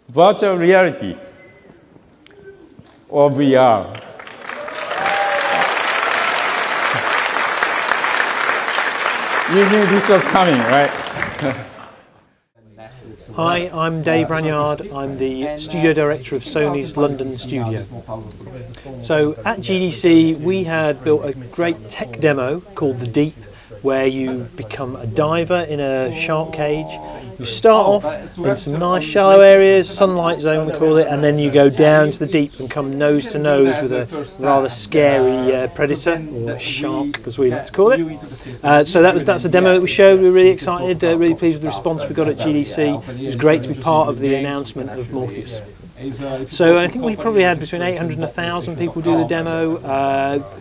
virtual reality or VR. You knew this was coming, right? Hi, I'm Dave Ranyard. I'm the studio director of Sony's London studio. So at GDC we had built a great tech demo called The Deep, where you become a diver in a shark cage. You start off in some nice shallow areas, sunlight zone we call it, and then you go down to the deep and come nose to nose with a rather scary predator, or shark as we like to call it. So that's a demo that we showed. We were really excited, really pleased with the response we got at GDC. It was great to be part of the announcement of Morpheus. So I think we probably had between 800 and 1,000 people do the demo.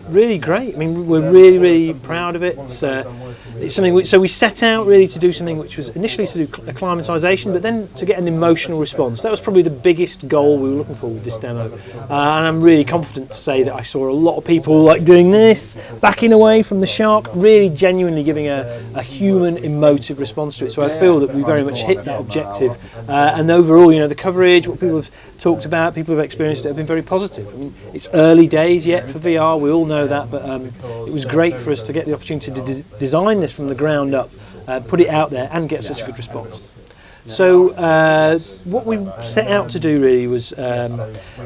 Really great. I mean, we're really proud of it. It's something. So we set out really to do something which was initially to do acclimatisation, but then to get an emotional response. That was probably the biggest goal we were looking for with this demo. And I'm really confident to say that I saw a lot of people like doing this, backing away from the shark, really genuinely giving a human emotive response to it. So I feel that we very much hit that objective. And overall, you know, the coverage, what people have talked about, people who have experienced it have been very positive. I mean, it's early days yet for VR, we all know that, but it was great for us to get the opportunity to design this from the ground up, put it out there and get such a good response. So what we set out to do really was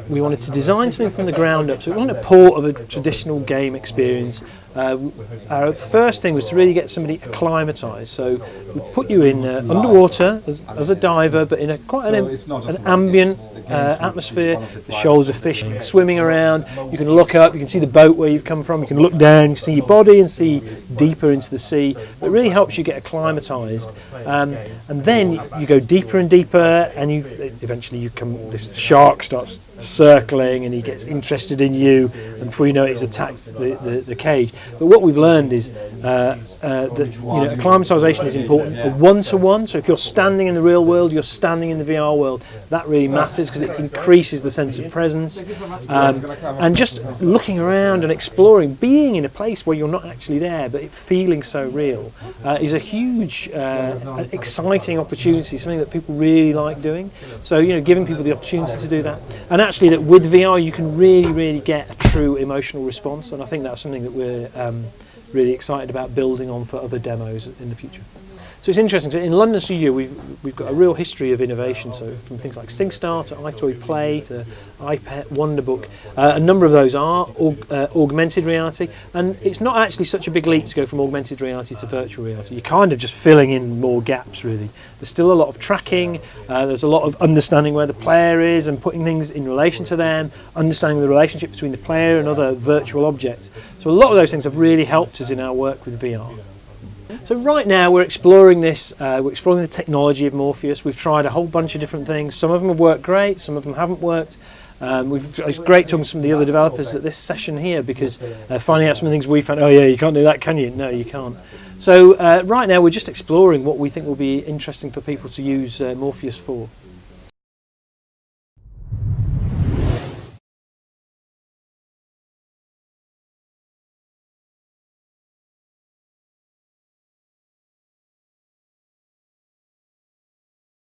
we wanted to design something from the ground up, so we wanted a port of a traditional game experience. Our first thing was to really get somebody acclimatised, so we put you in underwater as a diver, but in quite an ambient atmosphere. The shoals of fish swimming around, you can look up, you can see the boat where you've come from, you can look down, you can see your body and see deeper into the sea. It really helps you get acclimatised, and then you go deeper and deeper, and eventually this shark starts circling and he gets interested in you, and before you know it he's attacked the cage. But what we've learned is that acclimatisation is important, a one-to-one. So if you're standing in the real world, you're standing in the VR world, that really matters because it increases the sense of presence. And just looking around and exploring, being in a place where you're not actually there but it feeling so real is a huge exciting opportunity, something that people really like doing. So giving people the opportunity to do that, and actually that with VR you can really get a true emotional response, and I think that's something that we're really excited about building on for other demos in the future. So it's interesting. So in London Studio, we've got a real history of innovation. So from things like SingStar to iToy Play to iPet, Wonderbook, a number of those are augmented reality. And it's not actually such a big leap to go from augmented reality to virtual reality. You're kind of just filling in more gaps, really. There's still a lot of tracking. There's a lot of understanding where the player is and putting things in relation to them, understanding the relationship between the player and other virtual objects. So a lot of those things have really helped us in our work with VR. So right now we're exploring this, we're exploring the technology of Morpheus. We've tried a whole bunch of different things. Some of them have worked great, some of them haven't worked. It's great talking to some of the other developers at this session here, because finding out some of the things we found, oh yeah, you can't do that, can you? No, you can't. So right now we're just exploring what we think will be interesting for people to use Morpheus for.